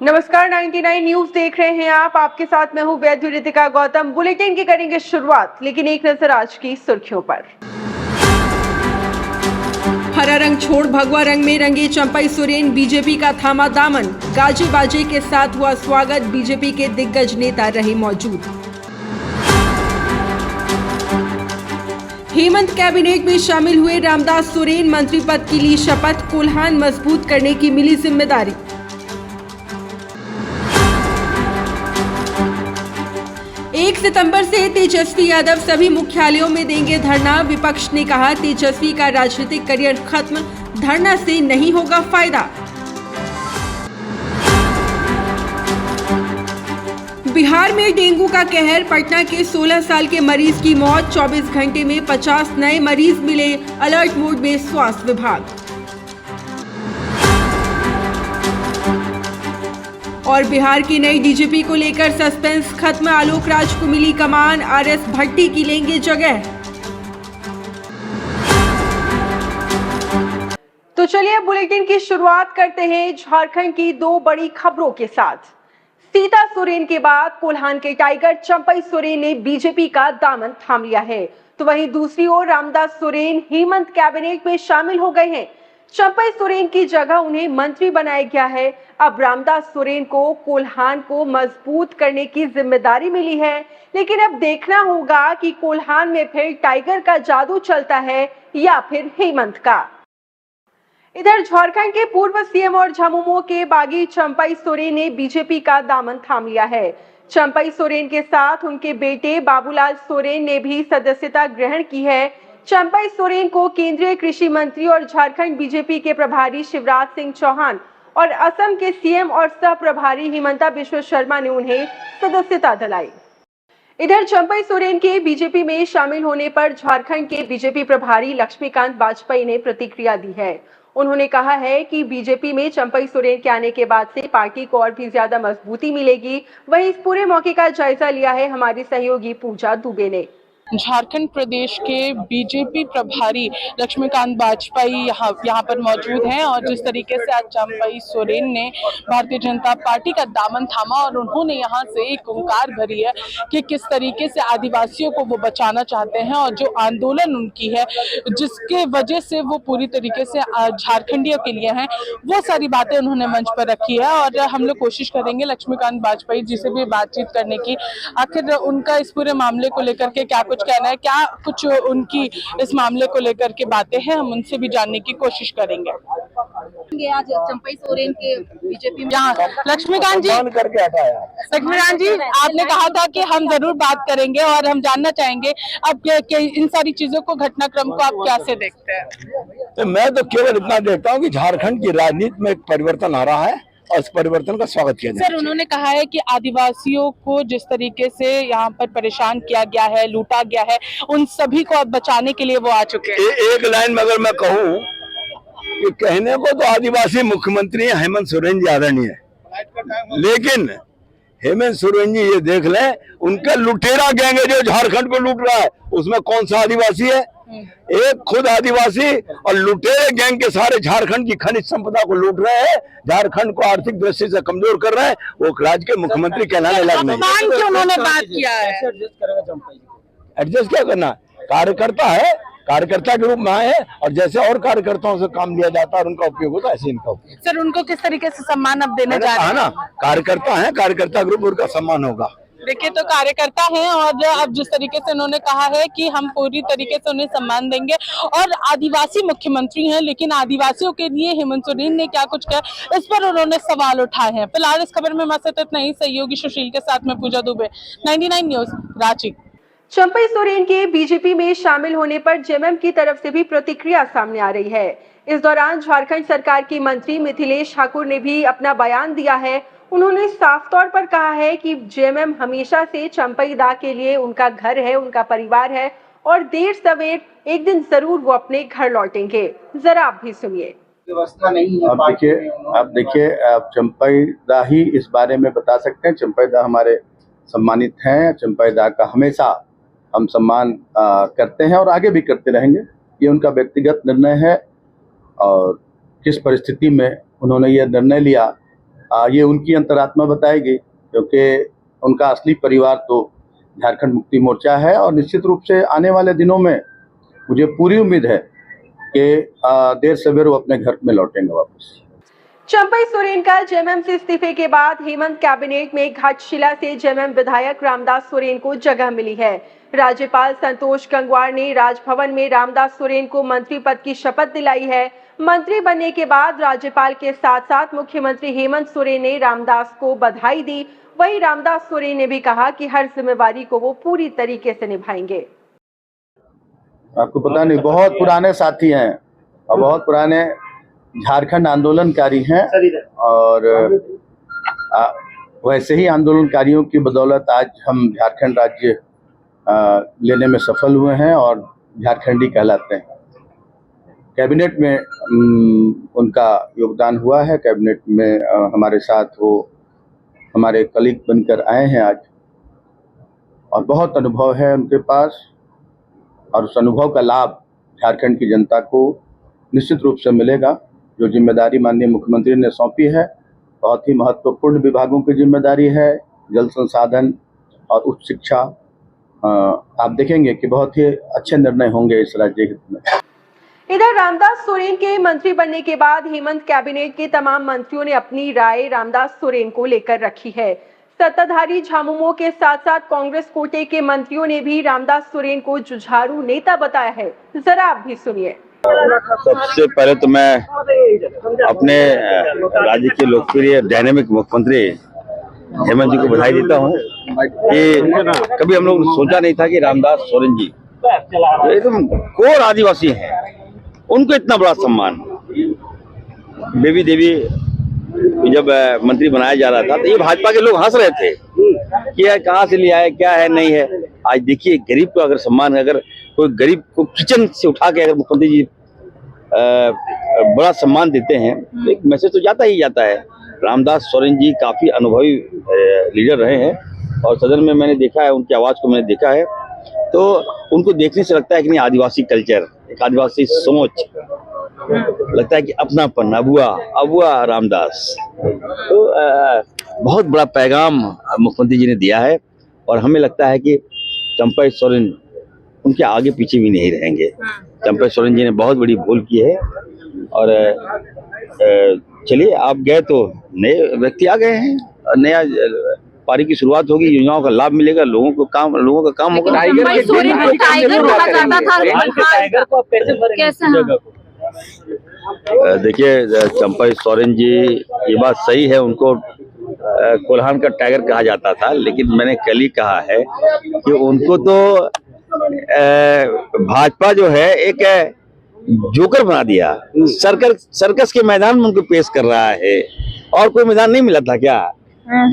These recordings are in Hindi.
नमस्कार, 99 न्यूज देख रहे हैं आप। आपके साथ मैं हूं वैद्य रितिका गौतम। बुलेटिन की करेंगे शुरुआत, लेकिन एक नजर आज की सुर्खियों पर। हरा रंग छोड़ भगवा रंग में रंगे चंपई सोरेन, बीजेपी का थामा दामन। गाजे बाजे के साथ हुआ स्वागत, बीजेपी के दिग्गज नेता रहे मौजूद। हेमंत कैबिनेट में शामिल हुए रामदास सोरेन, मंत्री पद की ली शपथ। कोल्हान मजबूत करने की मिली जिम्मेदारी। 1 सितंबर से तेजस्वी यादव सभी मुख्यालयों में देंगे धरना। विपक्ष ने कहा, तेजस्वी का राजनीतिक करियर खत्म, धरना से नहीं होगा फायदा। बिहार में डेंगू का कहर, पटना के 16 साल के मरीज की मौत। 24 घंटे में 50 नए मरीज मिले, अलर्ट मोड में स्वास्थ्य विभाग। और बिहार की नई डीजीपी को लेकर सस्पेंस खत्म, आलोक राज को मिली कमान, आरएस भट्टी की लेंगे जगह। तो चलिए बुलेटिन की शुरुआत करते हैं झारखंड की दो बड़ी खबरों के साथ। सीता सोरेन के बाद कोल्हान के टाइगर चंपई सोरेन ने बीजेपी का दामन थाम लिया है, तो वहीं दूसरी ओर रामदास सोरेन हेमंत कैबिनेट में शामिल हो गए हैं। चंपई सोरेन की जगह उन्हें मंत्री बनाया गया है। अब रामदास सोरेन को कोल्हान को मजबूत करने की जिम्मेदारी मिली है, लेकिन अब देखना होगा कि कोल्हान में फिर टाइगर का जादू चलता है या फिर हेमंत का। इधर झारखंड के पूर्व सीएम और झामुमो के बागी चंपई सोरेन ने बीजेपी का दामन थाम लिया है। चंपई सोरेन के साथ उनके बेटे बाबूलाल सोरेन ने भी सदस्यता ग्रहण की है। चंपई सोरेन को केंद्रीय कृषि मंत्री और झारखंड बीजेपी के प्रभारी शिवराज सिंह चौहान और असम के सीएम और सह प्रभारी हिमंता बिश्व शर्मा ने उन्हें सदस्यता दिलाई। इधर चंपई सोरेन के बीजेपी में शामिल होने पर झारखंड के बीजेपी प्रभारी लक्ष्मीकांत वाजपेयी ने प्रतिक्रिया दी है। उन्होंने कहा है कि बीजेपी में चंपई सोरेन के आने के बाद से पार्टी को और भी ज्यादा मजबूती मिलेगी। वहीं इस पूरे मौके का जायजा लिया है हमारी सहयोगी पूजा दुबे ने। झारखंड प्रदेश के बीजेपी प्रभारी लक्ष्मीकांत वाजपेयी यहाँ पर मौजूद हैं और जिस तरीके से आज चंपई सोरेन ने भारतीय जनता पार्टी का दामन थामा और उन्होंने यहाँ से एक हुंकार भरी है कि किस तरीके से आदिवासियों को वो बचाना चाहते हैं और जो आंदोलन उनकी है जिसके वजह से वो पूरी तरीके से झारखंडियों के लिए हैं, वो सारी बातें उन्होंने मंच पर रखी है। और हम लोग कोशिश करेंगे लक्ष्मीकांत वाजपेयी जी से भी बातचीत करने की, आखिर उनका इस पूरे मामले को लेकर के क्या कुछ कहना है, क्या कुछ उनकी इस मामले को लेकर के बातें हैं, हम उनसे भी जानने की कोशिश करेंगे। आज चंपई सोरेन के बीजेपी में लक्ष्मीकांत जी, आपने कहा था कि हम जरूर बात करेंगे और हम जानना चाहेंगे अब इन सारी चीजों को, घटनाक्रम को आप कैसे देखते हैं? तो मैं तो केवल इतना देखता हूँ कि झारखंड की राजनीति में एक परिवर्तन आ रहा है और इस परिवर्तन का स्वागत किया जाए। सर, उन्होंने कहा है कि आदिवासियों को जिस तरीके से यहाँ पर परेशान किया गया है, लूटा गया है, उन सभी को अब बचाने के लिए वो आ चुके हैं। एक लाइन में अगर मैं कहूँ कि कहने को तो आदिवासी मुख्यमंत्री हेमंत सोरेन जी आदरणीय है, लेकिन हेमंत सोरेन जी ये देख लें, उनका लुटेरा गैंग है जो झारखंड को लूट रहा है, उसमें कौन सा आदिवासी है? एक खुद आदिवासी और लुटेरे गैंग के सारे झारखंड की खनिज संपदा को लूट रहे हैं, झारखंड को आर्थिक दृष्टि से कमजोर कर रहे हैं। वो राज्य के मुख्यमंत्री कहलाने लग नहीं। उन्होंने बात किया है, एडजस्ट क्या करना, कार्यकर्ता है, कार्यकर्ता के रूप में आए हैं और जैसे और कार्यकर्ताओं से काम लिया जाता है और उनका उपयोग होता है, ऐसे इनका उपयोग। सर, उनको किस तरीके से सम्मान अब देने जा रहे हैं? ना, कार्यकर्ता है, कार्यकर्ता के रूप में उनका सम्मान होगा। देखिए, तो कार्यकर्ता हैं और अब जिस तरीके से उन्होंने कहा है कि हम पूरी तरीके से उन्हें सम्मान देंगे और आदिवासी मुख्यमंत्री हैं, लेकिन आदिवासियों के लिए हेमंत सोरेन ने क्या कुछ किया, इस पर उन्होंने सवाल उठाए हैं। फिलहाल इस खबर में मैं इतना ही, सहयोगी सुशील के साथ में पूजा दुबे, 99 न्यूज, रांची। चंपई सोरेन के बीजेपी में शामिल होने पर जेएमएम की तरफ से भी प्रतिक्रिया सामने आ रही है। इस दौरान झारखंड सरकार की मंत्री मिथिलेश ठाकुर ने भी अपना बयान दिया है। उन्होंने साफ तौर पर कहा है कि जेएमएम हमेशा से चंपई दा के लिए उनका घर है, उनका परिवार है और देर सवेर एक दिन जरूर वो अपने घर लौटेंगे। जरा आप भी सुनिए। व्यवस्था नहीं है। आप देखिए, चंपई दा ही इस बारे में बता सकते हैं। चंपई दा हमारे सम्मानित हैं, चंपई दा का हमेशा हम सम्मान करते हैं और आगे भी करते रहेंगे। ये उनका व्यक्तिगत निर्णय है और किस परिस्थिति में उन्होंने ये निर्णय लिया ये उनकी अंतरात्मा बताएगी, क्योंकि उनका असली परिवार तो झारखंड मुक्ति मोर्चा है। और निश्चित रूप से आने वाले दिनों में मुझे पूरी उम्मीद है कि देर सवेर वो अपने घर में लौटेंगे वापस। चंपई सोरेन का जेएमएम से इस्तीफे के बाद हेमंत कैबिनेट में घाटशिला से जेएमएम विधायक रामदास सोरेन को जगह मिली है। राज्यपाल संतोष गंगवार ने राजभवन में रामदास सोरेन को मंत्री पद की शपथ दिलाई है। मंत्री बनने के बाद राज्यपाल के साथ साथ मुख्यमंत्री हेमंत सोरेन ने रामदास को बधाई दी। वहीं रामदास सोरेन ने भी कहा कि हर जिम्मेवारी को वो पूरी तरीके से निभाएंगे। आपको पता नहीं, बहुत पुराने साथी हैं और बहुत पुराने झारखंड आंदोलनकारी हैं, और वैसे ही आंदोलनकारियों की बदौलत आज हम झारखंड राज्य लेने में सफल हुए हैं और झारखंडी कहलाते हैं। कैबिनेट में उनका योगदान हुआ है। कैबिनेट में हमारे साथ वो हमारे कलीग बनकर आए हैं आज, और बहुत अनुभव है उनके पास, और उस अनुभव का लाभ झारखंड की जनता को निश्चित रूप से मिलेगा। जो जिम्मेदारी माननीय मुख्यमंत्री ने सौंपी है, बहुत ही महत्वपूर्ण विभागों की जिम्मेदारी है, जल संसाधन और उच्च शिक्षा। आप देखेंगे कि बहुत ही अच्छे निर्णय होंगे इस राज्य हित में। इधर रामदास सोरेन के मंत्री बनने के बाद हेमंत कैबिनेट के तमाम मंत्रियों ने अपनी राय रामदास सोरेन को लेकर रखी है। सत्ताधारी झामुमो के साथ साथ कांग्रेस कोटे के मंत्रियों ने भी रामदास सोरेन को जुझारू नेता बताया है। जरा आप भी सुनिए। सबसे पहले तो मैं अपने राज्य के लोकप्रिय डायनेमिक मुख्यमंत्री हेमंत जी को बधाई देता हूं कि कभी हम लोग सोचा नहीं था कि रामदास सोरेन जी एकदम कोर आदिवासी हैं, उनको इतना बड़ा सम्मान। बेबी देवी जब मंत्री बनाया जा रहा था तो ये भाजपा के लोग हंस रहे थे कि यार कहाँ से लिया है, क्या है, नहीं है। आज देखिए गरीब को अगर सम्मान, अगर कोई गरीब को किचन से उठा के अगर मुख्यमंत्री जी बड़ा सम्मान देते हैं तो एक मैसेज तो जाता ही जाता है। रामदास सोरेन जी काफी अनुभवी लीडर रहे हैं और सदन में मैंने देखा है, उनकी आवाज को मैंने देखा है, तो उनको देखने से लगता है कि नहीं आदिवासी कल्चर, एक आदिवासी सोच, लगता है कि अपनापन, अबुआ रामदास। तो बहुत बड़ा पैगाम मुख्यमंत्री जी ने दिया है और हमें लगता है कि चंपई सोरेन उनके आगे पीछे भी नहीं रहेंगे। चंपई सोरेन जी ने बहुत बड़ी भूल की है और चलिए आप गए तो नए व्यक्ति आ गए हैं, नया पारी की शुरुआत होगी, योजनाओं का लाभ मिलेगा, लोगों का काम होगा। देखिए चंपई सोरेन जी, ये बात सही है, उनको कोल्हान का टाइगर कहा जाता था, लेकिन मैंने कल ही कहा है कि उनको तो भाजपा जो है एक जोकर बना दिया। सर्कस के मैदान में उनको पेश कर रहा है और कोई मैदान नहीं मिला था क्या?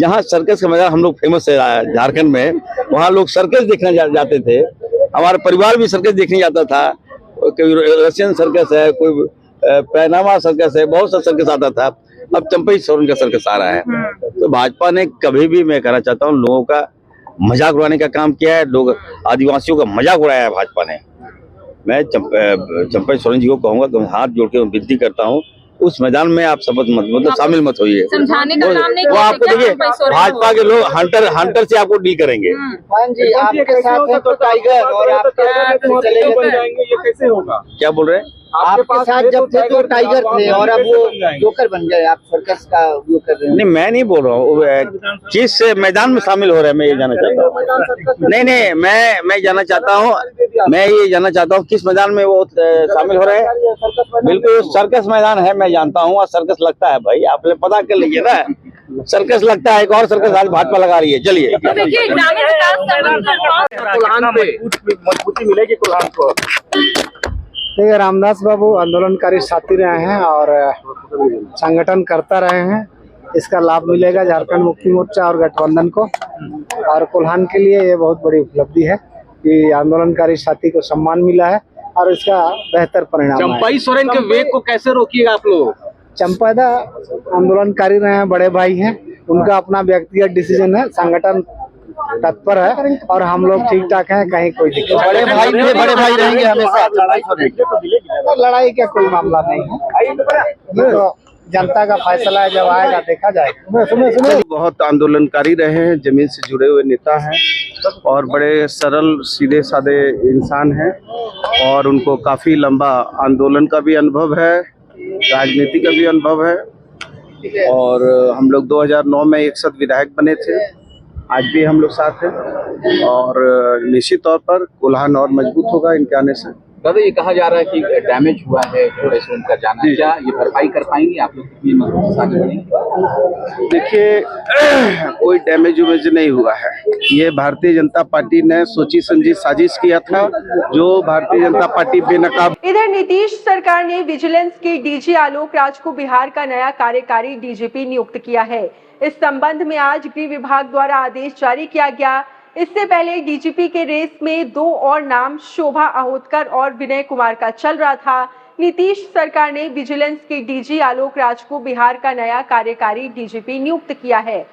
जहाँ सर्कस का मैदान हम लोग फेमस है झारखंड में, वहाँ लोग सर्कस देखने जाते थे। हमारा परिवार भी सर्कस देखने जाता था। कोई रशियन सर्कस है, कोई पैनामा सर्कस है, बहुत सा सर्कस आता था। अब चंपई सोरेन का सर्कस आ रहा है। तो भाजपा ने कभी भी, मैं कहना चाहता हूँ, लोगों का मजाक उड़ाने का काम किया है। लोग आदिवासियों का मजाक उड़ाया है भाजपा ने। मैं चंपई सोरेन जी को कहूंगा कि हाथ जोड़ के विनती करता हूँ, उस मैदान में आप शपथ मतलब शामिल मत होइए। समझाने का काम नहीं, वो आपको देखिए भाजपा के लोग हंटर से आपको डील करेंगे। जी, आपके साथ है तो टाइगर और आपके बन जाएंगे, ये कैसे होगा? क्या बोल रहे हैं? आपके साथ जब थे तो टाइगर थे और अब वो जोकर बन गए, आप सर्कस का उपयोग कर रहे हैं। नहीं, मैं नहीं बोल रहा हूँ, किस मैदान में शामिल हो रहे हैं मैं ये जानना चाहता हूँ। नहीं, मैं जानना चाहता हूँ, मैं ये जानना चाहता हूँ किस मैदान में वो शामिल हो रहे हैं। बिल्कुल सर्कस मैदान है, मैं जानता हूँ, और सर्कस लगता है भाई, आप पता कर लीजिए ना, सर्कस लगता है। एक और सर्कस आज भाजपा लगा रही है। चलिए मजबूती मिलेगी कोल्हान को। देखिए, रामदास बाबू आंदोलनकारी साथी रहे हैं और संगठन करता रहे हैं। इसका लाभ मिलेगा झारखंड मुक्ति मोर्चा और गठबंधन को, और कोल्हान के लिए ये बहुत बड़ी उपलब्धि है कि आंदोलनकारी साथी को सम्मान मिला है और इसका बेहतर परिणाम है। चंपई सोरेन के वेग को कैसे रोकिएगा आप लोग? चंपैदा आंदोलनकारी रहे हैं, बड़े भाई हैं, उनका अपना व्यक्तिगत डिसीजन है, संगठन तत्पर है और हम लोग ठीक ठाक हैं, कहीं कोई दिक्कत। बड़े भाई रहेंगे हमेशा। लड़ाई का कोई मामला नहीं है। जनता का फैसला है, जब आएगा देखा जाएगा। बहुत आंदोलनकारी रहे हैं, जमीन से जुड़े हुए नेता हैं और बड़े सरल सीधे साधे इंसान हैं और उनको काफी लंबा आंदोलन का भी अनुभव है, राजनीति का भी अनुभव है। और हम लोग 2009 में एक साथ विधायक बने थे, आज भी हम लोग साथ हैं और निश्चित तौर पर कोल्हान और मजबूत होगा इनके आने से। दादा, ये कहा जा रहा है कि डैमेज हुआ है थोड़े से उनका जाना, क्या ये भरपाई कर पाएंगे आप लोग? कितनी मजबूत आगे बढ़ेंगे? देखिए, कोई डैमेज उमेज नहीं हुआ है। ये भारतीय जनता पार्टी ने सोची समझी साजिश किया था, जो भारतीय जनता पार्टी बेनकाब। इधर नीतीश सरकार ने विजिलेंस के डीजी आलोक राज को बिहार का नया कार्यकारी डीजीपी नियुक्त किया है। इस संबंध में आज गृह विभाग द्वारा आदेश जारी किया गया। इससे पहले डीजीपी के रेस में 2 और नाम शोभा अहोतकर और विनय कुमार का चल रहा था। नीतीश सरकार ने विजिलेंस के डीजी आलोक राज को बिहार का नया कार्यकारी डीजीपी नियुक्त किया है।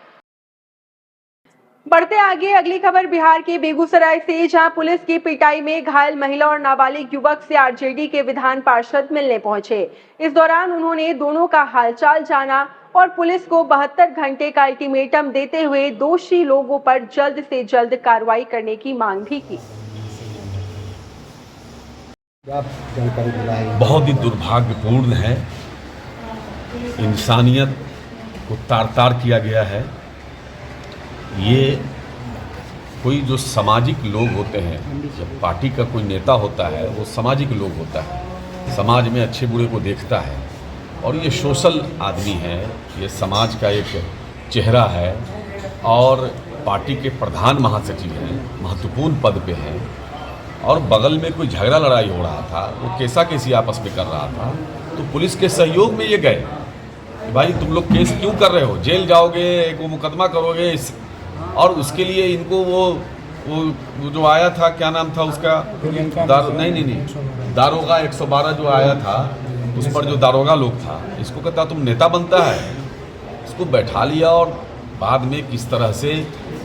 बढ़ते आगे अगली खबर बिहार के बेगूसराय से, जहां पुलिस की पिटाई में घायल महिला और नाबालिग युवक से आरजेडी के विधान पार्षद मिलने पहुंचे। इस दौरान उन्होंने दोनों का हालचाल जाना और पुलिस को 72 घंटे का अल्टीमेटम देते हुए दोषी लोगों पर जल्द से जल्द कार्रवाई करने की मांग भी की। बहुत ही दुर्भाग्यपूर्ण है, इंसानियत को तार-तार किया गया है। ये कोई जो सामाजिक लोग होते हैं, जब पार्टी का कोई नेता होता है वो सामाजिक लोग होता है, समाज में अच्छे बुरे को देखता है और ये सोशल आदमी है, ये समाज का एक चेहरा है और पार्टी के प्रधान महासचिव हैं, महत्वपूर्ण पद पे हैं और बगल में कोई झगड़ा लड़ाई हो रहा था, वो केसा केसी आपस में कर रहा था, तो पुलिस के सहयोग में ये गए कि भाई तुम लोग केस क्यों कर रहे हो, जेल जाओगे, एक वो मुकदमा करोगे। और उसके लिए इनको वो जो आया था, क्या नाम था उसका, दारोगा 112 जो आया था, उस पर जो दारोगा लोग था, इसको कहता तुम नेता बनता है, इसको बैठा लिया और बाद में किस तरह से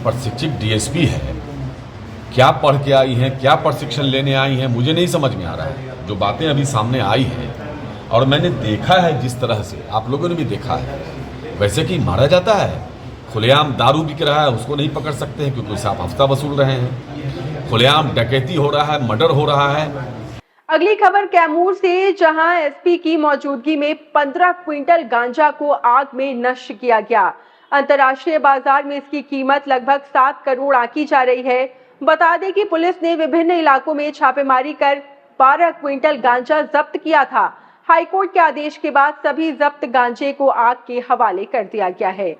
प्रशिक्षित डीएसपी है, क्या पढ़ के आई हैं, क्या प्रशिक्षण लेने आई हैं, मुझे नहीं समझ में आ रहा है। जो बातें अभी सामने आई हैं और मैंने देखा है जिस तरह से, आप लोगों ने भी देखा है, वैसे कि मारा जाता है, खुलेआम दारू बिक रहा है, उसको नहीं पकड़ सकते हैं क्योंकि उससे आप हफ्ता वसूल रहे हैं, खुलेआम डकैती हो रहा है, मर्डर हो रहा है। अगली खबर कैमूर से, जहां एसपी की मौजूदगी में 15 क्विंटल गांजा को आग में नष्ट किया गया। अंतर्राष्ट्रीय बाजार में इसकी कीमत लगभग 7 करोड़ आंकी जा रही है। बता दें कि पुलिस ने विभिन्न इलाकों में छापेमारी कर 12 क्विंटल गांजा जब्त किया था। हाईकोर्ट के आदेश के बाद सभी जब्त गांजे को आग के हवाले कर दिया गया है।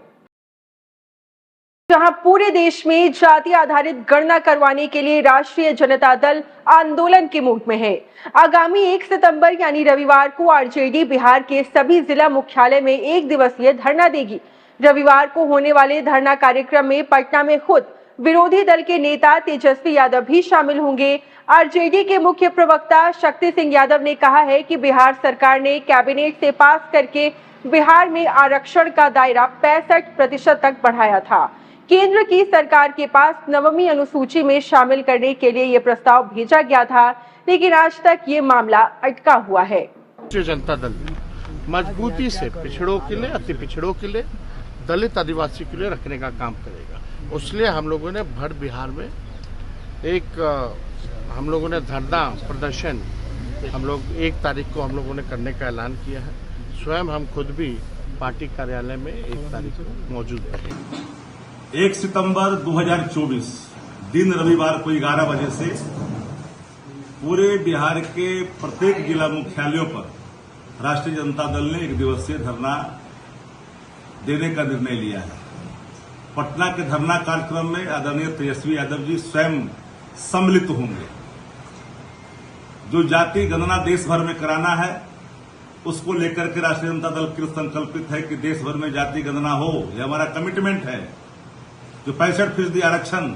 जहां पूरे देश में जाति आधारित गणना करवाने के लिए राष्ट्रीय जनता दल आंदोलन के मूड में है। आगामी 1 सितंबर यानी रविवार को आरजेडी बिहार के सभी जिला मुख्यालय में 1 दिवसीय धरना देगी। रविवार को होने वाले धरना कार्यक्रम में पटना में खुद विरोधी दल के नेता तेजस्वी यादव भी शामिल होंगे। आरजेडी के मुख्य प्रवक्ता शक्ति सिंह यादव ने कहा है कि बिहार सरकार ने कैबिनेट से पास करके बिहार में आरक्षण का दायरा 65% तक बढ़ाया था। केंद्र की सरकार के पास 9वीं अनुसूची में शामिल करने के लिए ये प्रस्ताव भेजा गया था, लेकिन आज तक ये मामला अटका हुआ है। राष्ट्रीय जनता दल मजबूती से पिछड़ों के लिए, अति पिछड़ों के लिए, दलित आदिवासी के लिए रखने का काम करेगा। इसलिए हम लोगों ने भर बिहार में हम लोगों ने धरना प्रदर्शन हम लोग 1 तारीख को हम लोगों ने करने का ऐलान किया है। स्वयं हम खुद भी पार्टी कार्यालय में 1 तारीख को मौजूद रहेंगे। 1 सितंबर 2024 दिन रविवार को 11 बजे से पूरे बिहार के प्रत्येक जिला मुख्यालयों पर राष्ट्रीय जनता दल ने 1 दिवसीय धरना देने का निर्णय लिया है। पटना के धरना कार्यक्रम में आदरणीय तेजस्वी यादव जी स्वयं सम्मिलित होंगे। जो जाति गणना देश भर में कराना है, उसको लेकर के राष्ट्रीय जनता दल कृत संकल्पित है कि देश भर में जाति गणना हो, यह हमारा कमिटमेंट है। जो 65% आरक्षण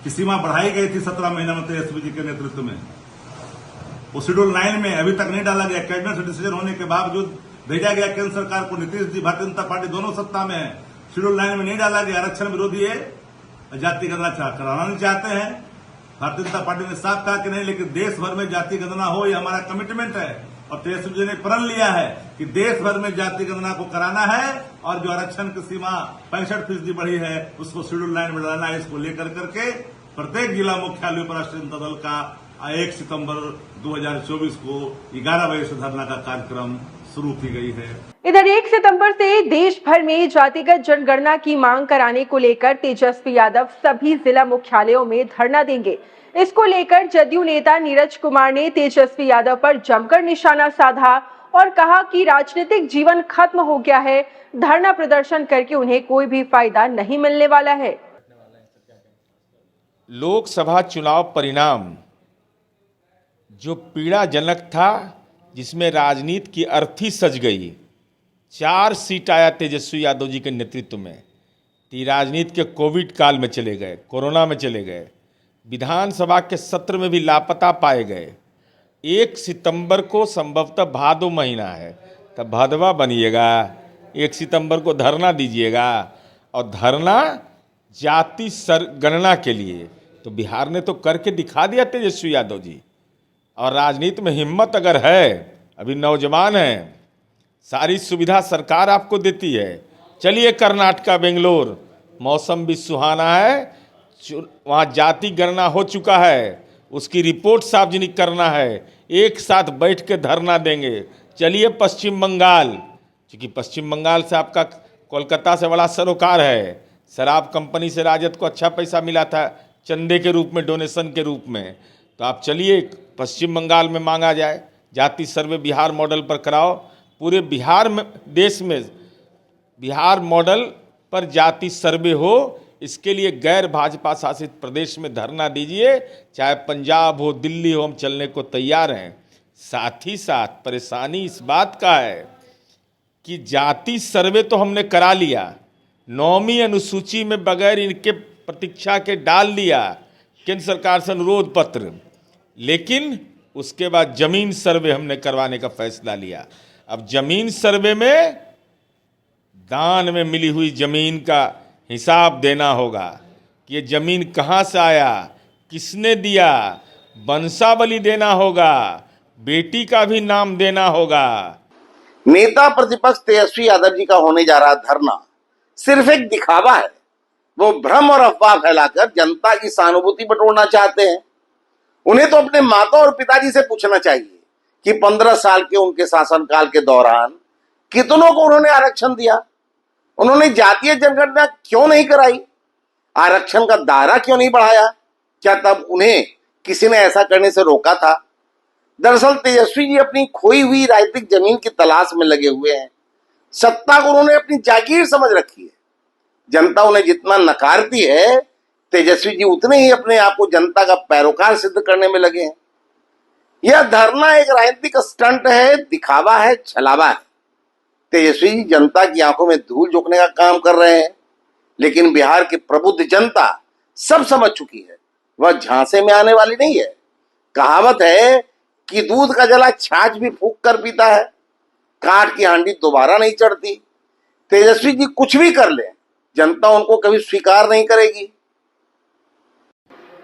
की सीमा बढ़ाई गई थी 17 महीना में तेजस्वी जी के नेतृत्व में, वो शेड्यूल 9 में अभी तक नहीं डाला गया। कैबिनेट से डिसीजन होने के बावजूद भेजा गया केंद्र सरकार को, नीतीश जी भारतीय जनता पार्टी दोनों सत्ता में है, शेड्यूल 9 में नहीं डाला गया। आरक्षण विरोधी है, जाति गणना कराना नहीं चाहते हैं। भारतीय जनता पार्टी ने साफ कहा कि नहीं, लेकिन देश भर में जाति गणना हो, यह हमारा कमिटमेंट है। और तेजस्वी जी ने प्रण लिया है कि देश भर में जाति गणना को कराना है और जो आरक्षण की सीमा 65% बढ़ी है उसको शेड्यूल 9 में डालना है। इसको लेकर करके प्रत्येक जिला मुख्यालयों पर राष्ट्रीय जनता दल का 1 सितंबर 2024 को 11 बजे से धरना का कार्यक्रम शुरू की गई है। इधर 1 सितंबर से देश भर में जातिगत जनगणना की मांग कराने को लेकर तेजस्वी यादव सभी जिला मुख्यालयों में धरना देंगे। इसको लेकर जदयू नेता नीरज कुमार ने तेजस्वी यादव पर जमकर निशाना साधा और कहा कि राजनीतिक जीवन खत्म हो गया है, धरना प्रदर्शन करके उन्हें कोई भी फायदा नहीं मिलने वाला है। लोकसभा चुनाव परिणाम जो पीड़ाजनक था, जिसमें राजनीति की अर्थी सज गई, 4 सीट आया तेजस्वी यादव जी के नेतृत्व में। राजनीति के कोविड काल में चले गए, कोरोना में चले गए, विधानसभा के सत्र में भी लापता पाए गए। 1 सितंबर को संभवतः भादो महीना है, तब भादवा बनिएगा, 1 सितंबर को धरना दीजिएगा। और धरना जाति गणना के लिए तो बिहार ने तो करके दिखा दिया तेजस्वी यादव जी। और राजनीति में हिम्मत अगर है, अभी नौजवान हैं, सारी सुविधा सरकार आपको देती है। चलिए कर्नाटका, बेंगलोर, मौसम भी सुहाना है, वहाँ जाति गणना हो चुका है, उसकी रिपोर्ट सार्वजनिक करना है, एक साथ बैठ के धरना देंगे। चलिए पश्चिम बंगाल, क्योंकि पश्चिम बंगाल से आपका कोलकाता से बड़ा सरोकार है। शराब कंपनी से राजद को अच्छा पैसा मिला था चंदे के रूप में, डोनेशन के रूप में। तो आप चलिए पश्चिम बंगाल में मांगा जाए, जाति सर्वे बिहार मॉडल पर कराओ। पूरे बिहार में, देश में बिहार मॉडल पर जाति सर्वे हो, इसके लिए गैर भाजपा शासित प्रदेश में धरना दीजिए, चाहे पंजाब हो, दिल्ली हो, हम चलने को तैयार हैं। साथ ही साथ परेशानी इस बात का है कि जाति सर्वे तो हमने करा लिया, 9वीं अनुसूची में बगैर इनके प्रतीक्षा के डाल दिया केंद्र सरकार से अनुरोध पत्र, लेकिन उसके बाद जमीन सर्वे हमने करवाने का फैसला लिया। अब जमीन सर्वे में दान में मिली हुई जमीन का हिसाब देना होगा कि ये जमीन कहाँ से आया, किसने दिया, वंशावली देना होगा, बेटी का भी नाम देना होगा। नेता प्रतिपक्ष तेजस्वी यादव जी का होने जा रहा धरना सिर्फ एक दिखावा है। वो भ्रम और अफवाह फैलाकर जनता की सहानुभूति बटोरना चाहते हैं। उन्हें तो अपने माता और पिताजी से पूछना चाहिए कि 15 साल के उनके शासनकाल के दौरान कितनों को उन्होंने आरक्षण दिया, उन्होंने जातीय जनगणना क्यों नहीं कराई, आरक्षण का दायरा क्यों नहीं बढ़ाया, क्या तब उन्हें किसी ने ऐसा करने से रोका था? दरअसल तेजस्वी जी अपनी खोई हुई राजनीतिक जमीन की तलाश में लगे हुए हैं। सत्ता को उन्होंने अपनी जागीर समझ रखी है। जनता उन्हें जितना नकारती है, तेजस्वी जी उतने ही अपने आप को जनता का पैरोकार सिद्ध करने में लगे हैं। यह धरना एक राजनीतिक स्टंट है, दिखावा है, छलावा है। तेजस्वी जी जनता की आंखों में धूल झोंकने का काम कर रहे हैं, लेकिन बिहार की प्रबुद्ध जनता सब समझ चुकी है, वह झांसे में आने वाली नहीं है। कहावत है कि दूध का जला छाछ भी फूंक कर पीता है, काठ की हांडी दोबारा नहीं चढ़ती। तेजस्वी जी कुछ भी कर ले, जनता उनको कभी स्वीकार नहीं करेगी।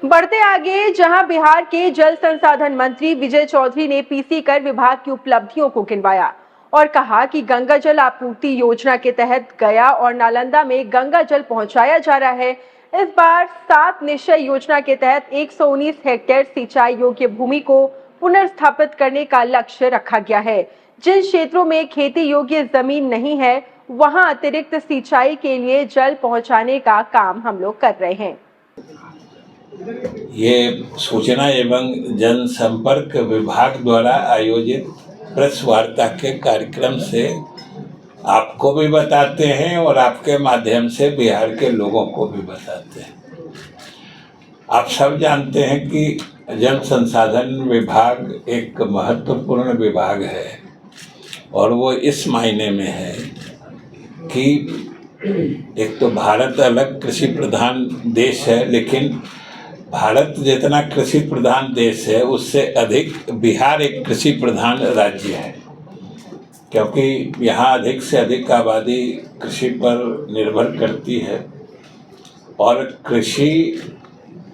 बढ़ते आगे, जहां बिहार के जल संसाधन मंत्री विजय चौधरी ने पीसी कर विभाग की उपलब्धियों को गिनवाया और कहा कि गंगा जल आपूर्ति योजना के तहत गया और नालंदा में गंगा जल पहुंचाया जा रहा है। इस बार 7 निश्चय योजना के तहत 119 हेक्टेयर सिंचाई योग्य भूमि को पुनर्स्थापित करने का लक्ष्य रखा गया है। जिन क्षेत्रों में खेती योग्य जमीन नहीं है, वहां अतिरिक्त सिंचाई के लिए जल पहुंचाने का काम हम लोग कर रहे हैं। ये सूचना एवं जनसंपर्क विभाग द्वारा आयोजित प्रेस वार्ता के कार्यक्रम से आपको भी बताते हैं और आपके माध्यम से बिहार के लोगों को भी बताते हैं। आप सब जानते हैं कि जल संसाधन विभाग एक महत्वपूर्ण विभाग है और वो इस मायने में है कि एक तो भारत अलग कृषि प्रधान देश है, लेकिन भारत जितना कृषि प्रधान देश है उससे अधिक बिहार एक कृषि प्रधान राज्य है, क्योंकि यहाँ अधिक से अधिक आबादी कृषि पर निर्भर करती है और कृषि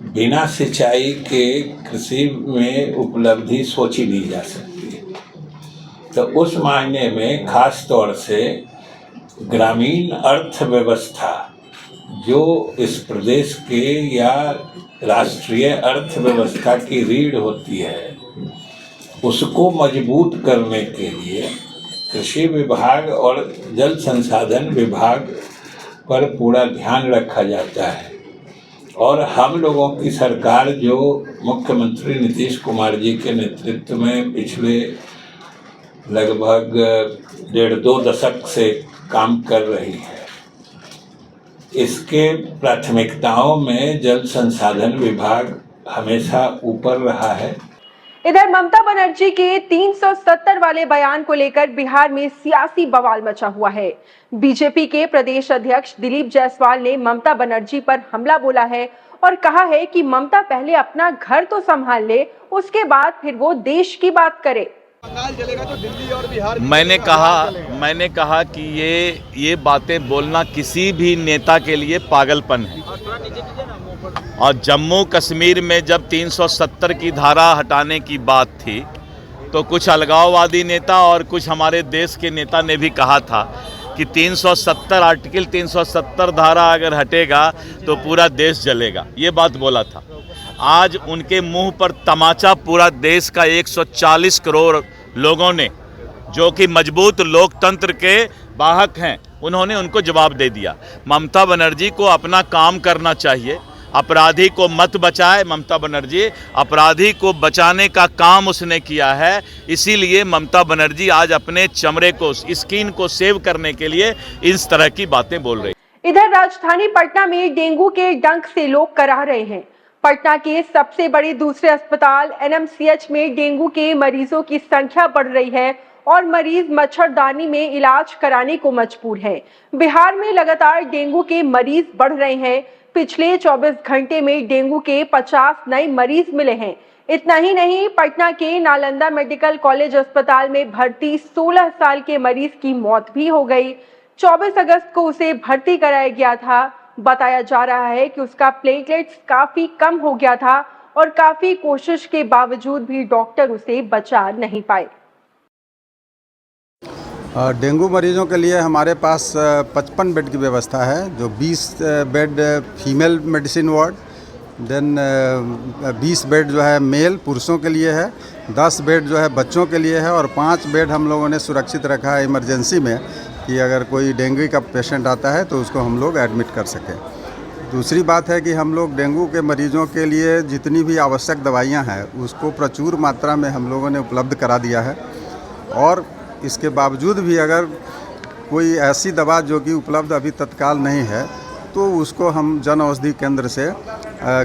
बिना सिंचाई के कृषि में उपलब्धि सोची नहीं जा सकती है। तो उस मायने में खास तौर से ग्रामीण अर्थव्यवस्था जो इस प्रदेश के या राष्ट्रीय अर्थव्यवस्था की रीढ़ होती है, उसको मजबूत करने के लिए कृषि विभाग और जल संसाधन विभाग पर पूरा ध्यान रखा जाता है। और हम लोगों की सरकार जो मुख्यमंत्री नीतीश कुमार जी के नेतृत्व में पिछले लगभग 1.5-2 दशक से काम कर रही है, इसके प्राथमिकताओं में जल संसाधन विभाग हमेशा ऊपर रहा है। इधर ममता बनर्जी के 370 वाले बयान को लेकर बिहार में सियासी बवाल मचा हुआ है। बीजेपी के प्रदेश अध्यक्ष दिलीप जायसवाल ने ममता बनर्जी पर हमला बोला है और कहा है कि ममता पहले अपना घर तो संभाल ले, उसके बाद फिर वो देश की बात करे। मैंने कहा कि ये बातें बोलना किसी भी नेता के लिए पागलपन है। और जम्मू कश्मीर में जब 370 की धारा हटाने की बात थी तो कुछ अलगाववादी नेता और कुछ हमारे देश के नेता ने भी कहा था कि 370 आर्टिकल 370 धारा अगर हटेगा तो पूरा देश जलेगा, ये बात बोला था। आज उनके मुंह पर तमाचा पूरा देश का 140 करोड़ लोगों ने, जो कि मजबूत लोकतंत्र के वाहक हैं, उन्होंने उनको जवाब दे दिया। ममता बनर्जी को अपना काम करना चाहिए, अपराधी को मत बचाए। ममता बनर्जी अपराधी को बचाने का काम उसने किया है, इसीलिए ममता बनर्जी आज अपने चमड़े को, स्किन को सेव करने के लिए इस तरह की बातें बोल रही। इधर राजधानी पटना में डेंगू के डंक से लोग कराह रहे हैं। पटना के सबसे बड़े दूसरे अस्पताल एनएमसीएच में डेंगू के मरीजों की संख्या बढ़ रही है और मरीज मच्छरदानी में इलाज कराने को मजबूर हैं। बिहार में लगातार डेंगू के मरीज बढ़ रहे हैं। पिछले 24 घंटे में डेंगू के 50 नए मरीज मिले हैं। इतना ही नहीं, पटना के नालंदा मेडिकल कॉलेज अस्पताल में भर्ती 16 साल के मरीज की मौत भी हो गई। 24 अगस्त को उसे भर्ती कराया गया था। बताया जा रहा है कि उसका प्लेटलेट्स काफी कम हो गया था और काफी कोशिश के बावजूद भी डॉक्टर उसे बचा नहीं पाए। डेंगू मरीजों के लिए हमारे पास 55 बेड की व्यवस्था है, जो 20 bed female medicine ward, then 20 bed जो है मेल पुरुषों के लिए है, 10 बेड जो है बच्चों के लिए है और 5 बेड हम लोगों ने सुरक्षित रखा है इमरजेंसी में कि अगर कोई डेंगू का पेशेंट आता है तो उसको हम लोग एडमिट कर सकें। दूसरी बात है कि हम लोग डेंगू के मरीजों के लिए जितनी भी आवश्यक दवाइयाँ हैं उसको प्रचुर मात्रा में हम लोगों ने उपलब्ध करा दिया है। और इसके बावजूद भी अगर कोई ऐसी दवा जो कि उपलब्ध अभी तत्काल नहीं है तो उसको हम जन औषधि केंद्र से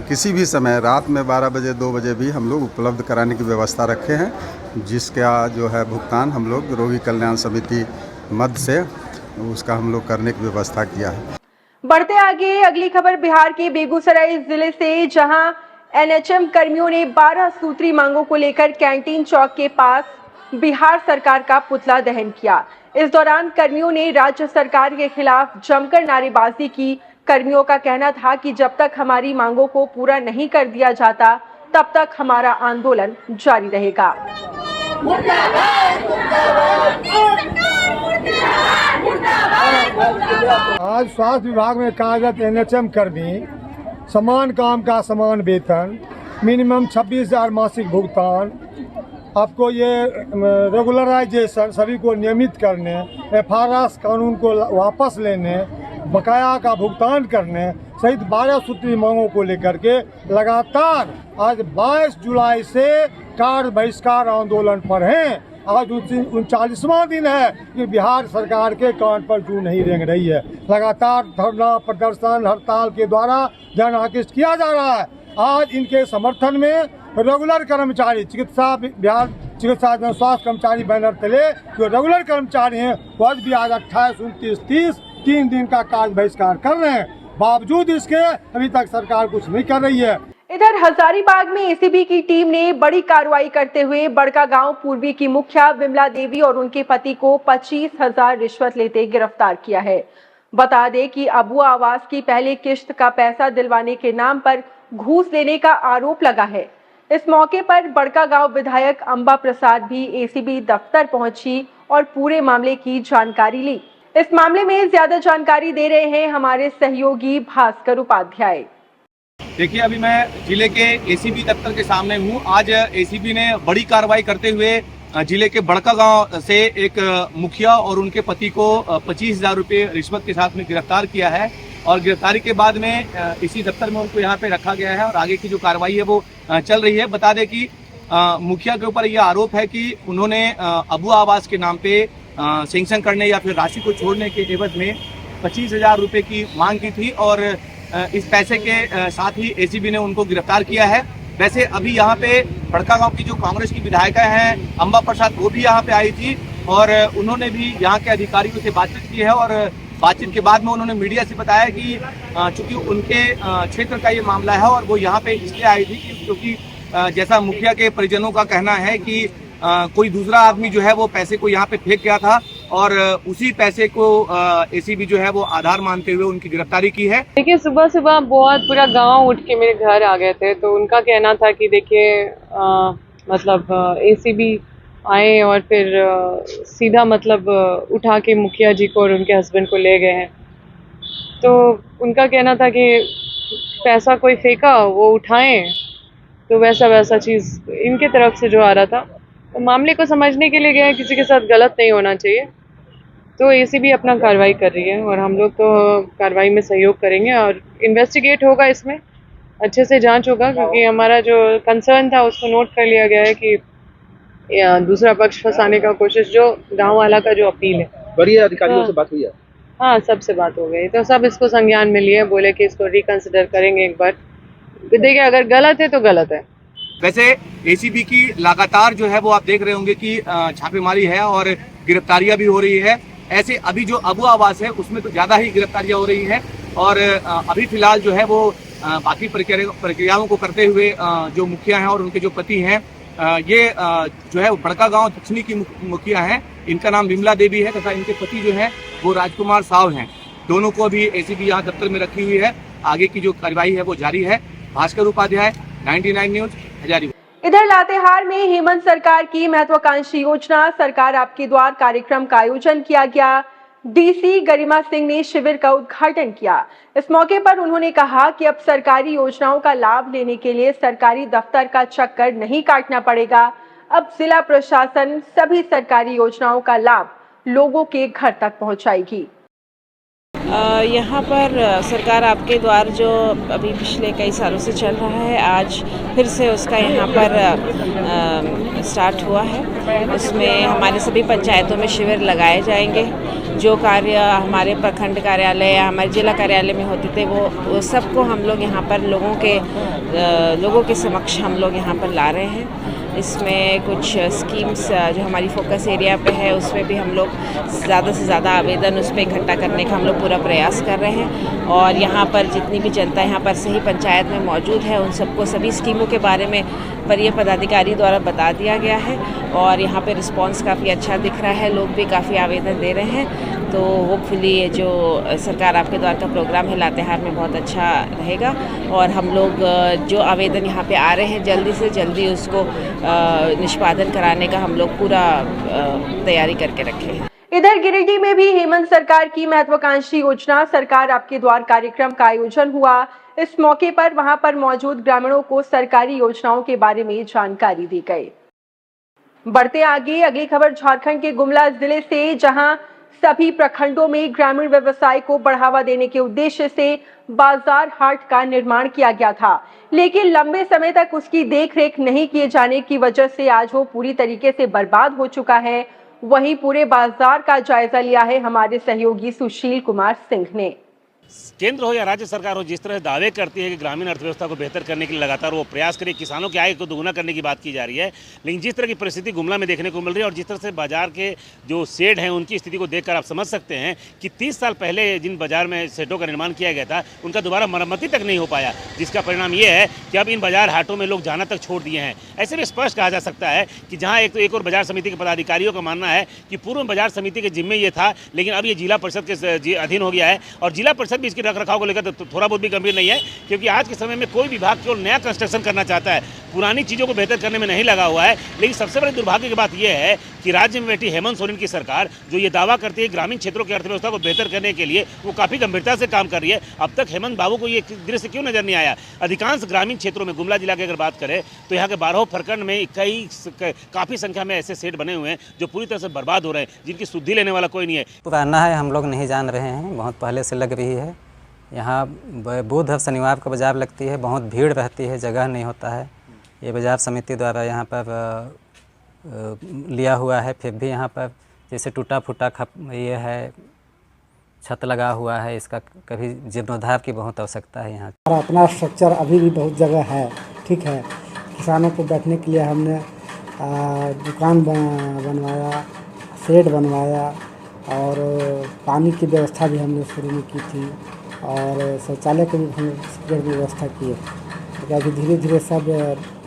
किसी भी समय रात में 12 बजे 2 बजे भी हम लोग उपलब्ध कराने की व्यवस्था रखे हैं, जिसका जो है भुगतान हम लोग रोगी कल्याण समिति मद से उसका हम लोग करने की व्यवस्था किया है। बढ़ते आगे अगली खबर बिहार के बेगूसराय जिले से, जहां एनएचएम कर्मियों ने 12 सूत्री मांगों को लेकर कैंटीन चौक के पास बिहार सरकार का पुतला दहन किया। इस दौरान कर्मियों ने राज्य सरकार के खिलाफ जमकर नारेबाजी की। कर्मियों का कहना था कि जब तक हमारी मांगों को पूरा नहीं कर दिया जाता तब तक हमारा आंदोलन जारी रहेगा। आज स्वास्थ्य विभाग में कार्यरत एनएचएम कर्मी समान काम का समान वेतन, मिनिमम 26,000 मासिक भुगतान, आपको ये रेगुलराइजेशन सभी को नियमित करने, एफआरएस कानून को वापस लेने, बकाया का भुगतान करने सहित 12 सूत्री मांगों को लेकर के लगातार आज 22 जुलाई से कार्य बहिष्कार आंदोलन पर हैं। आज 39वां दिन है कि बिहार सरकार के कान पर जू नहीं रेंग रही है। लगातार धरना प्रदर्शन हड़ताल के द्वारा ध्यान आकृष्ट किया जा रहा है। आज इनके समर्थन में रेगुलर कर्मचारी बिहार चिकित्सा जन स्वास्थ्य कर्मचारी बैनर तले जो रेगुलर कर्मचारी हैं वो आज भी आज 28, 29, 30 3 दिन का कार्य बहिष्कार कर रहे हैं। बावजूद इसके अभी तक सरकार कुछ नहीं कर रही है। इधर हजारीबाग में एसीबी की टीम ने बड़ी कार्रवाई करते हुए बड़कागांव पूर्वी की मुखिया विमला देवी और उनके पति को 25,000 रिश्वत लेते गिरफ्तार किया है। बता दें कि अबुआ आवास की पहली किश्त का पैसा दिलवाने के नाम पर घूस लेने का आरोप लगा है। इस मौके पर बड़कागांव विधायक अंबा प्रसाद भी एसीबी दफ्तर पहुंची और पूरे मामले की जानकारी ली। इस मामले में ज्यादा जानकारी दे रहे हैं हमारे सहयोगी भास्कर उपाध्याय। देखिए, अभी मैं जिले के एसीबी दफ्तर के सामने हूँ। आज एसीबी ने बड़ी कार्रवाई करते हुए जिले के बड़कागांव से एक मुखिया और उनके पति को 25,000 रुपये रिश्वत के साथ में गिरफ्तार किया है और गिरफ्तारी के बाद में इसी दफ्तर में उनको यहाँ पे रखा गया है और आगे की जो कार्रवाई है वो चल रही है। बता दें कि मुखिया के ऊपर यह आरोप है कि उन्होंने अबू आवास के नाम पे सैंक्शन करने या फिर राशि को छोड़ने के एवज में 25,000 रुपये की मांग की थी और इस पैसे के साथ ही एसीबी ने उनको गिरफ्तार किया है। वैसे अभी यहाँ पे बड़कागांव की जो कांग्रेस की विधायिका हैं अंबा प्रसाद, वो भी यहाँ पे आई थी और उन्होंने भी यहाँ के अधिकारियों से बातचीत की है और बातचीत के बाद में उन्होंने मीडिया से बताया कि चूंकि उनके क्षेत्र का ये मामला है और वो यहाँ पे इसलिए आई थी क्योंकि जैसा मुखिया के परिजनों का कहना है कि कोई दूसरा आदमी जो है वो पैसे को यहाँ पे फेंक गया था और उसी पैसे को एसीबी जो है वो आधार मानते हुए उनकी गिरफ्तारी की है। देखिए, सुबह सुबह बहुत पूरा गांव उठ के मेरे घर आ गए थे, तो उनका कहना था कि देखिए मतलब एसीबी आए और फिर सीधा मतलब उठा के मुखिया जी को और उनके हस्बैंड को ले गए हैं। तो उनका कहना था कि पैसा कोई फेंका वो उठाएं, तो वैसा चीज़ इनके तरफ से जो आ रहा था। तो मामले को समझने के लिए गए, किसी के साथ गलत नहीं होना चाहिए। तो एसीबी अपना कार्रवाई कर रही है और हम लोग तो कार्रवाई में सहयोग करेंगे और इन्वेस्टिगेट होगा, इसमें अच्छे से जांच होगा क्योंकि हमारा जो कंसर्न था उसको नोट कर लिया गया है कि दूसरा पक्ष फंसाने का कोशिश, जो गांव वाला का जो अपील है। वरीय अधिकारियों से बात हुई है? हाँ, सबसे बात हो गई, तो सब इसको संज्ञान में लिए, बोले कि इसको रिकंसिडर करेंगे एक बार। देखिए, अगर गलत है तो गलत है। वैसे एसीबी की लगातार जो है वो आप देख रहे होंगे कि छापेमारी है और गिरफ्तारियां भी हो रही है। ऐसे अभी जो अबू आवास है उसमें तो ज़्यादा ही गिरफ्तारियां हो रही हैं और अभी फिलहाल जो है वो बाकी प्रक्रियाओं को करते हुए जो मुखिया हैं और उनके जो पति हैं, ये जो है बड़कागांव दक्षिणी की मुखिया हैं, इनका नाम विमला देवी है तथा इनके पति जो हैं वो राजकुमार साव हैं। दोनों को भी एसीबी यहाँ दफ्तर में रखी हुई है। आगे की जो कार्रवाई है वो जारी है। भास्कर उपाध्याय, 99 न्यूज, हजारीबाग। इधर लातेहार में हेमंत सरकार की महत्वाकांक्षी योजना सरकार आपके द्वार कार्यक्रम का आयोजन किया गया। डीसी गरिमा सिंह ने शिविर का उद्घाटन किया। इस मौके पर उन्होंने कहा कि अब सरकारी योजनाओं का लाभ लेने के लिए सरकारी दफ्तर का चक्कर नहीं काटना पड़ेगा। अब जिला प्रशासन सभी सरकारी योजनाओं का लाभ लोगों के घर तक पहुंचाएगी। यहाँ पर सरकार आपके द्वार जो अभी पिछले कई सालों से चल रहा है, आज फिर से उसका यहाँ पर स्टार्ट हुआ है। उसमें हमारे सभी पंचायतों में शिविर लगाए जाएंगे। जो कार्य हमारे प्रखंड कार्यालय या हमारे जिला कार्यालय में होते थे वो सबको हम लोग यहाँ पर लोगों के समक्ष हम लोग यहाँ पर ला रहे हैं। इसमें कुछ स्कीम्स जो हमारी फोकस एरिया पे है उसमें भी हम लोग ज़्यादा से ज़्यादा आवेदन उस पर इकट्ठा करने का हम लोग पूरा प्रयास कर रहे हैं और यहाँ पर जितनी भी जनता यहाँ पर सही पंचायत में मौजूद है उन सबको सभी स्कीमों के बारे में वरीय पदाधिकारी द्वारा बता दिया गया है और यहाँ पे रिस्पांस काफ़ी अच्छा दिख रहा है। लोग भी काफ़ी आवेदन दे रहे हैं, तो होपफुली ये जो सरकार आपके द्वार का प्रोग्राम है लातेहार में बहुत अच्छा रहेगा और हम लोग जो आवेदन यहाँ पे आ रहे हैं जल्दी से जल्दी उसको निष्पादन कराने का हम लोग पूरा तैयारी करके रखे हैं। इधर गिरिडीह में भी हेमंत सरकार की महत्वाकांक्षी योजना सरकार आपके द्वार कार्यक्रम का आयोजन हुआ। इस मौके पर वहां पर मौजूद ग्रामीणों को सरकारी योजनाओं के बारे में जानकारी दी गई। बढ़ते आगे, अगली खबर झारखंड के गुमला जिले से, जहां सभी प्रखंडों में ग्रामीण व्यवसाय को बढ़ावा देने के उद्देश्य से बाजार हाट का निर्माण किया गया था, लेकिन लंबे समय तक उसकी देखरेख नहीं किए जाने की वजह से आज वो पूरी तरीके से बर्बाद हो चुका है। वहीं पूरे बाजार का जायजा लिया है हमारे सहयोगी सुशील कुमार सिंह ने। केंद्र हो या राज्य सरकार हो, जिस तरह दावे करती है कि ग्रामीण अर्थव्यवस्था को बेहतर करने के लिए लगातार वो प्रयास करे, किसानों की आय को दोगुना करने की बात की जा रही है, लेकिन जिस तरह की परिस्थिति गुमला में देखने को मिल रही है और जिस तरह से बाजार के जो शेड हैं उनकी स्थिति को देखकर आप समझ सकते हैं कि 30 साल पहले जिन बाजार में शेडों का निर्माण किया गया था उनका दोबारा मरम्मति तक नहीं हो पाया, जिसका परिणाम ये है कि अब इन बाजार हाटों में लोग जाना तक छोड़ दिए हैं। ऐसे में स्पष्ट कहा जा सकता है कि जहाँ एक और बाजार समिति के पदाधिकारियों का मानना है कि पूर्व बाजार समिति के जिम्मे ये था, लेकिन अब ये जिला परिषद के अधीन हो गया है और जिला परिषद भी इसके रखरखाव को लेकर तो थोड़ा बहुत भी गंभीर नहीं है, क्योंकि आज के समय में कोई विभाग केवल नया कंस्ट्रक्शन करना चाहता है। पुरानी चीज़ों को बेहतर करने में नहीं लगा हुआ है। लेकिन सबसे बड़ी दुर्भाग्य की बात यह है कि राज्य में बैठी हेमंत सोरेन की सरकार जो ये दावा करती है ग्रामीण क्षेत्रों की अर्थव्यवस्था को बेहतर करने के लिए वो काफ़ी गंभीरता से काम कर रही है। अब तक हेमंत बाबू को ये दृश्य क्यों नजर नहीं आया? अधिकांश ग्रामीण क्षेत्रों में, गुमला जिला की अगर बात करें तो यहाँ के 12 प्रखंड में काफ़ी संख्या में ऐसे सेट बने हुए हैं जो पूरी तरह से बर्बाद हो रहे हैं, जिनकी सुधि लेने वाला कोई नहीं है। पुराना है, हम लोग नहीं जान रहे हैं, बहुत पहले से लग रही है। यहाँ बुध और शनिवार को बाजार लगती है, बहुत भीड़ रहती है, जगह नहीं होता है। ये बाजार समिति द्वारा यहाँ पर लिया हुआ है, फिर भी यहाँ पर जैसे टूटा फूटा ये है, छत लगा हुआ है, इसका कभी जीर्णोद्धार की बहुत आवश्यकता है। यहाँ अपना स्ट्रक्चर अभी भी बहुत जगह है, ठीक है। किसानों को बैठने के लिए हमने दुकान बनवाया, शेड बनवाया और पानी की व्यवस्था भी हमने शुरू में की थी और शौचालय की भी हमने व्यवस्था की है। तो अभी धीरे धीरे सब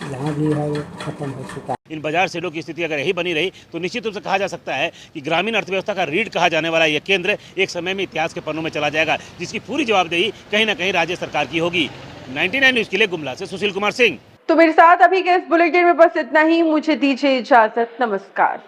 जहाँ भी है वो खत्म हो चुका है। इन बाजार सेडों की स्थिति अगर यही बनी रही तो निश्चित रूप से कहा जा सकता है कि ग्रामीण अर्थव्यवस्था का रीढ़ कहा जाने वाला यह केंद्र एक समय में इतिहास के पन्नों में चला जाएगा, जिसकी पूरी जवाबदेही कहीं ना कहीं राज्य सरकार की होगी। 99 न्यूज़ के लिए गुमला से सुशील कुमार सिंह। तो मेरे साथ अभी के इस बुलेटिन में बस इतना ही। मुझे दीजिए इजाजत। नमस्कार।